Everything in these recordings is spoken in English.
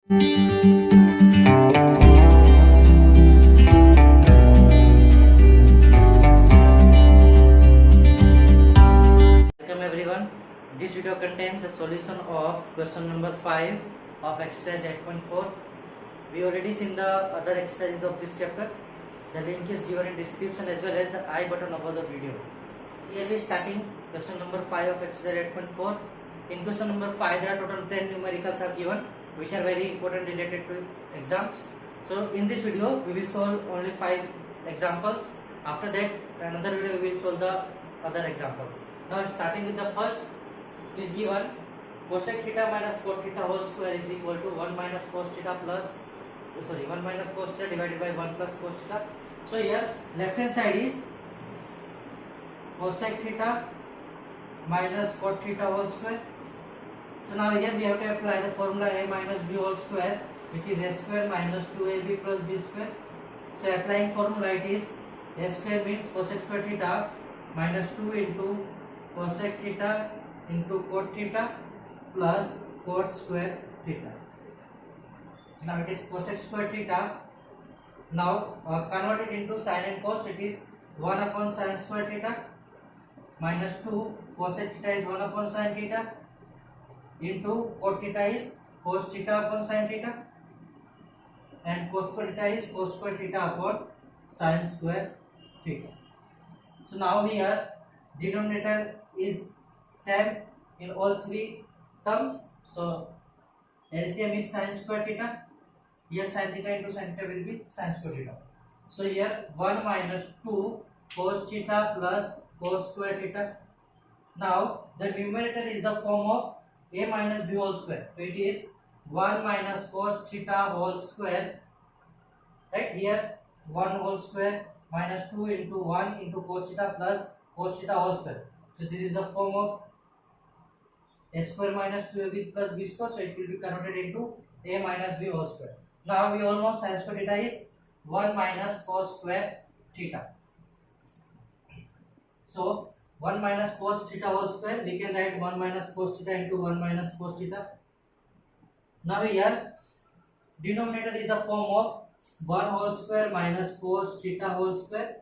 Welcome everyone. This video contains the solution of question number 5 of exercise 8.4. We already seen the other exercises of this chapter. The link is given in description as well as the I button above the video. Here we starting question number 5 of exercise 8.4. In question number 5 there are total 10 numericals are given which are very important related to exams. So in this video we will solve only 5 examples. After that another video we will solve the other examples. Now starting with the first, it is given cosec theta minus cot theta whole square is equal to 1 minus cos theta divided by 1 plus cos theta. So here left hand side is cosec theta minus cot theta whole square. So now here we have to apply the formula a minus b whole square, which is a square minus 2ab plus b square. So applying formula, it is a square means cosec square theta minus 2 into cosec theta into cot theta plus cot square theta. Now it is cosec square theta. Now convert it into sin and cos. It is 1 upon sin square theta minus 2 cosec theta is 1 upon sin theta into cot theta is cos theta upon sin theta and cos square theta is cos square theta upon sin square theta. So now here denominator is same in all three terms. So LCM is sin square theta. Here sin theta into sin theta will be sin square theta. So here 1 minus 2 cos theta plus cos square theta. Now the numerator is the form of a minus b whole square. So it is 1 minus cos theta whole square. Right, here 1 whole square minus 2 into 1 into cos theta plus cos theta whole square. So this is the form of a square minus 2ab plus b square. So it will be converted into a minus b whole square. Now we all know sin square theta is 1 minus cos square theta. So 1 minus cos theta whole square, we can write 1 minus cos theta into 1 minus cos theta. Now here denominator is the form of 1 whole square minus cos theta whole square.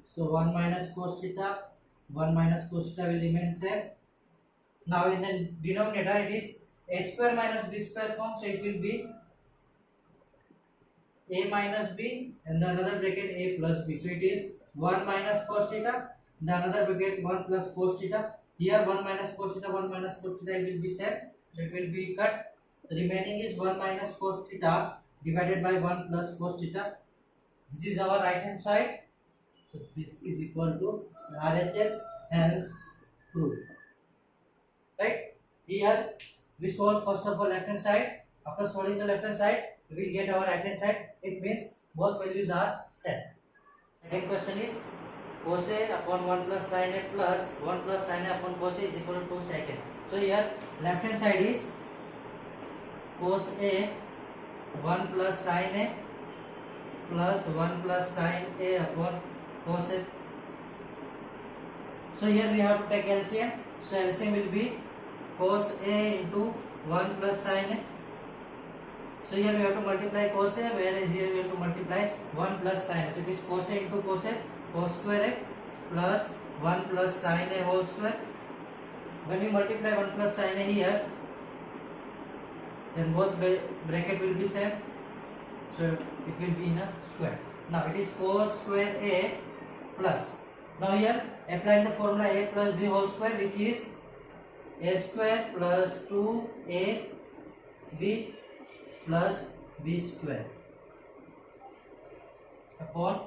So 1 minus cos theta, 1 minus cos theta will remain same. Now in the denominator it is a square minus b square form. So it will be a minus b and the another bracket a plus b. So it is 1 minus cos theta, the another bracket 1 plus cos theta. Here 1 minus cos theta, 1 minus cos theta will be same. So it will be cut. The remaining is 1 minus cos theta divided by 1 plus cos theta. This is our right hand side. So this is equal to RHS, hence proved. Right? Here we solve first of all left hand side. After solving the left hand side, we will get our right hand side. It means both values are same. Second question is cos A upon 1 plus sin A plus 1 plus sin A upon cos A is equal to 2 second. So here left hand side is cos A 1 plus sin A plus 1 plus sin A upon cos A. So here we have to take LCM. So LCM will be cos A into 1 plus sin A. So here we have to multiply cos A, whereas here we have to multiply 1 plus sin A. So it is cos A into cos A, cos square A plus 1 plus sin A whole square. When we multiply 1 plus sin A here, then both bracket will be same. So it will be in a square. Now it is cos square A plus. Now here applying the formula a plus b whole square, which is a square plus 2ab plus b square upon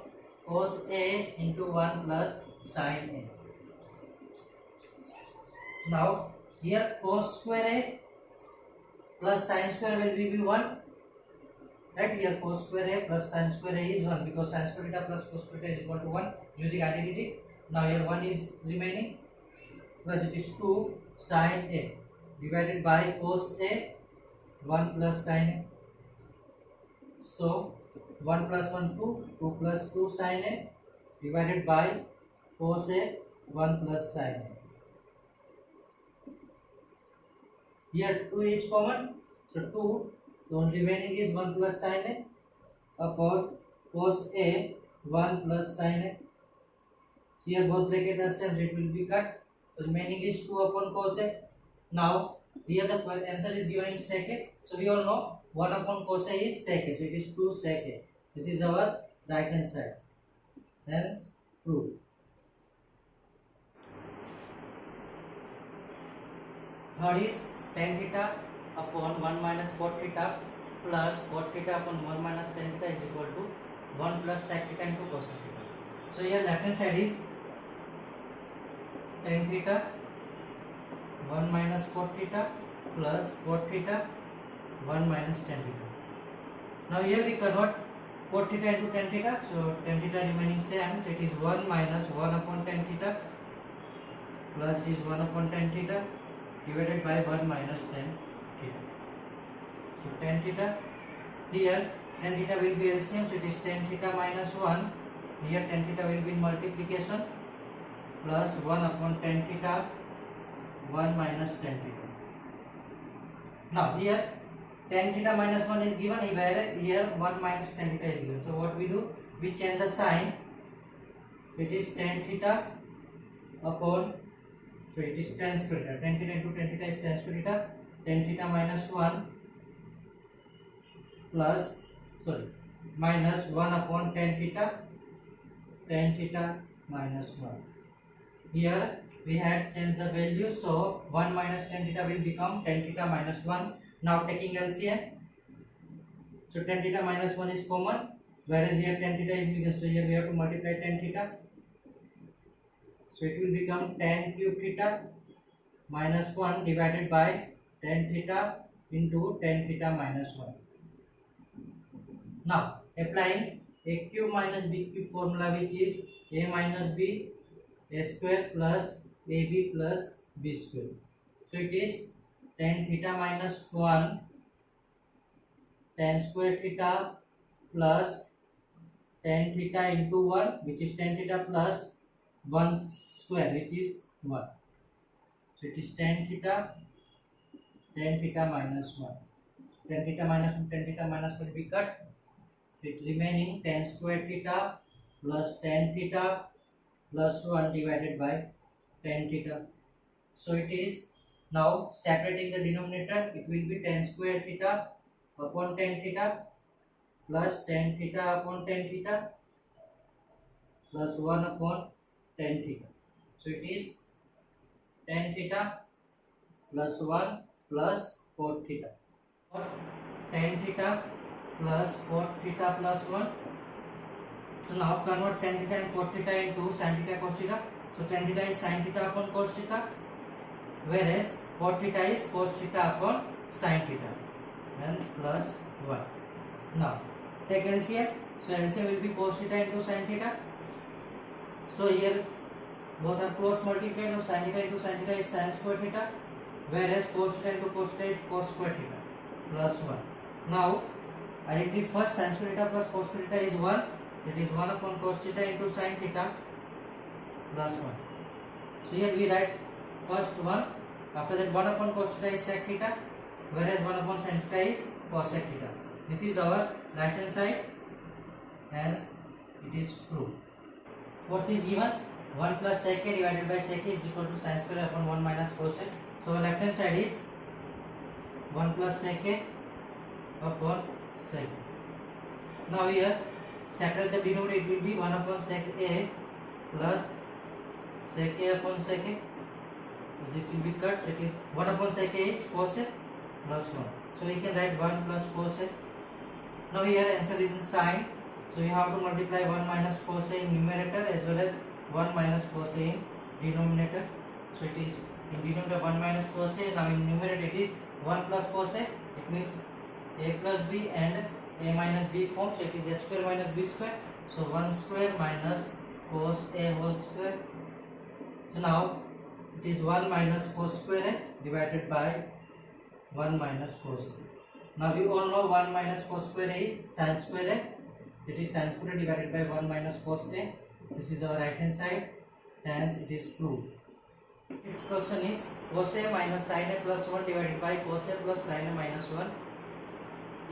cos A into 1 plus sin A. Now here cos square A plus sin square will be 1. Right, here cos square A plus sin square A is 1 because sin square theta plus cos square theta is equal to 1 using identity. Now here 1 is remaining, plus it is 2 sin A divided by cos A 1 plus sin A. So 1 plus 1 2, 2 plus 2 sin A divided by cos A 1 plus sin A. Here 2 is common, so 2 So remaining is 1 plus sin a upon cos a 1 plus sin a. So here both bracket are same, it will be cut. So remaining is 2 upon cos a. Now here the answer is given in sec a. So we all know 1 upon cos a is sec a. So it is 2 sec a. This is our right hand side. Hence prove. Third is tan theta upon 1 minus cot theta plus cot theta upon 1 minus tan theta is equal to 1 plus sec theta into cos theta. So here left hand side is tan theta 1 minus cot theta plus cot theta 1 minus tan theta. Now here we convert cot theta into tan theta. So tan theta remaining same. So it is 1 minus 1 upon tan theta plus it is 1 upon tan theta divided by 1 minus tan theta. So tan theta, here tan theta will be LCM, so it is tan theta minus 1. Here tan theta will be multiplication plus 1 upon tan theta 1 minus tan theta. Now here tan theta minus 1 is given, here 1 minus tan theta is given. So what we do, we change the sign. It is tan theta upon, so it is tan square theta. Tan theta into tan theta is tan square theta. Tan theta minus 1 plus, minus 1 upon tan theta minus 1. Here we had changed the value, so 1 minus tan theta will become tan theta minus 1. Now taking LCM, so tan theta minus 1 is common, whereas here tan theta is bigger, so here we have to multiply tan theta. So it will become tan cube theta minus 1 divided by tan theta into tan theta minus 1. Now applying a cube minus b cube formula, which is a minus b a square plus ab plus b square. So it is tan theta minus 1 tan square theta plus tan theta into 1, which is tan theta plus 1 square, which is 1. So it is tan theta minus 1. Tan theta minus 1, tan theta minus 1 will be cut. It remaining tan square theta plus tan theta plus 1 divided by tan theta. So it is now separating the denominator, it will be tan square theta upon tan theta plus tan theta upon tan theta plus 1 upon tan theta. So it is tan theta plus 1 plus cot theta. Tan theta plus cot theta plus 1. So now convert tan theta and cot theta into sin theta cos theta. So tan theta is sin theta upon cos theta, whereas cot theta is cos theta upon sin theta, and plus 1. Now take LCM. So LCM will be cos theta into sin theta. So here both are cross multiplied. Now sin theta into sin theta is sin square theta, whereas cos theta into cos theta is cos square theta plus 1. Now identity first, sin square theta plus cos square theta is 1. That is 1 upon cos theta into sin theta plus 1. So here we write first 1. After that 1 upon cos theta is sec theta, whereas 1 upon sin theta is cosec theta. This is our right hand side, hence it is proved. Fourth is given 1 plus sec a divided by sec a is equal to sin square upon 1 minus cos a. So our left hand side is 1 plus sec a upon sec a. Now here separate the denominator, it will be 1 upon sec a plus sec a upon sec a. So this will be cut. So it is 1 upon sec a is cos a plus 1. So we can write 1 plus cos a. Now here answer is in sign. So you have to multiply 1 minus cos a in numerator as well as 1 minus cos a in denominator. So it is in denominator 1 minus cos a. Now in numerator it is 1 plus cos a. It means a plus b and a minus b form. So it is a square minus b square. So 1 square minus cos a whole square. So now it is 1 minus cos square a divided by 1 minus cos a. Now we all know 1 minus cos square a is sin square a. It is sin square a divided by 1 minus cos a. This is our right hand side, hence it is proved. Fifth question is cos a minus sin a plus 1 divided by cos a plus sin a minus 1.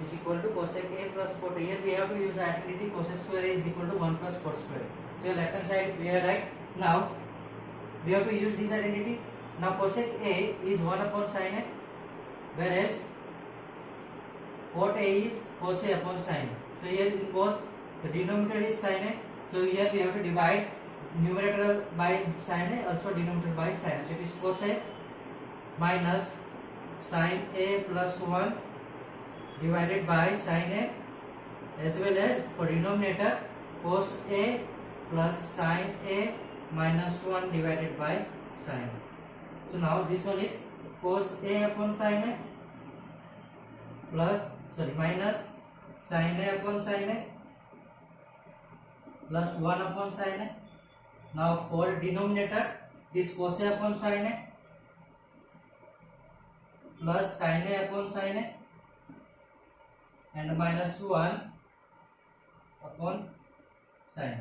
is equal to cosec A plus cot A. Here we have to use the identity cosec square A is equal to 1 plus cot square. So your left hand side we are right. Now we have to use this identity. Now cosec A is 1 upon sin A, whereas cot A is cos A upon sin A. So here in both the denominator is sin A. So here we have to divide numerator by sin A, also denominator by sin A. So it is cos A minus sin A plus 1 divided by sin A, as well as for denominator cos A plus sin A minus 1 divided by sin A. So now this one is cos A upon sin A plus minus sin A upon sin A plus 1 upon sin A. Now for denominator this cos A upon sin A plus sin A upon sin A and minus 1 upon sin A.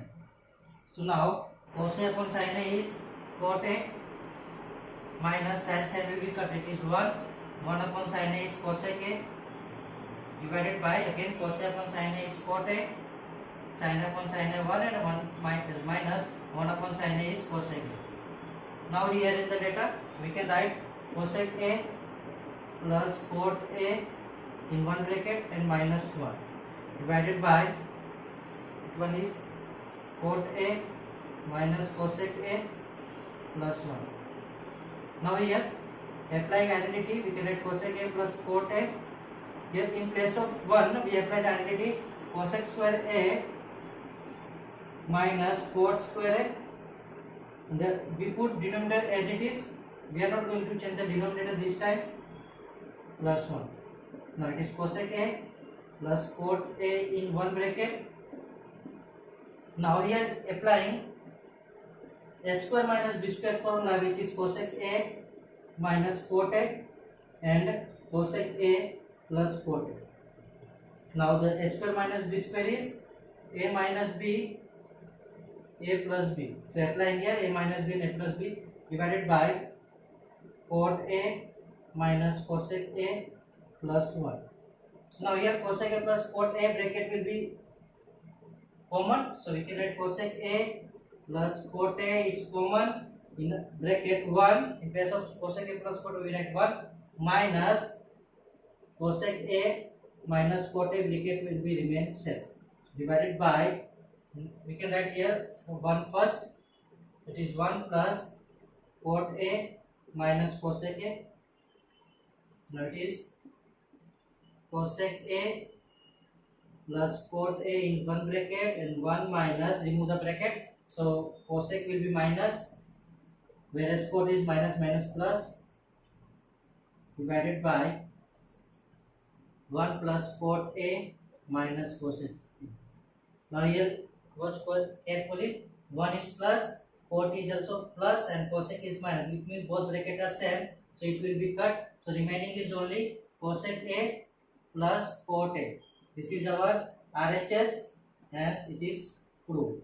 So now cos A upon sin A is cot A minus sin will be cut, it is 1 upon sin A is cosec A divided by again cos A upon sin A is cot A, sin upon sin A 1 and 1 minus 1 upon sin A is cosec A. Now here in the data we can write cosec A plus cot A in one bracket and minus 1 divided by it one is cot A minus cosec A plus 1. Now here applying identity we can write cosec A plus cot A. Here in place of 1 we apply the identity cosec square A minus cot square A. We put denominator as it is. We are not going to change the denominator this time. Plus 1. Now it is cosec A plus cot A in one bracket. Now here applying a square minus b square formula, which is cosec A minus cot A and cosec A plus cot A. Now the a square minus b square is a minus b, a plus b. So applying here a minus b and a plus b divided by cot A minus cosec A plus 1. So now here cosec A plus cot A bracket will be common. So we can write cosec A plus cot A is common in bracket 1. In place of cosec A plus cot A we write 1 minus cosec A minus cot A bracket will be remain same divided by, we can write here 1 first, it is 1 plus cot A minus cosec A. Now it is cosec A plus cot A in one bracket and 1 minus, remove the bracket, so cosec will be minus, whereas cot is minus plus divided by 1 plus cot A minus cosec A. Now here watch carefully, 1 is plus, cot is also plus and cosec is minus, which means both brackets are same, so it will be cut. So remaining is only cosec A plus cot A. This is our RHS and it is proved.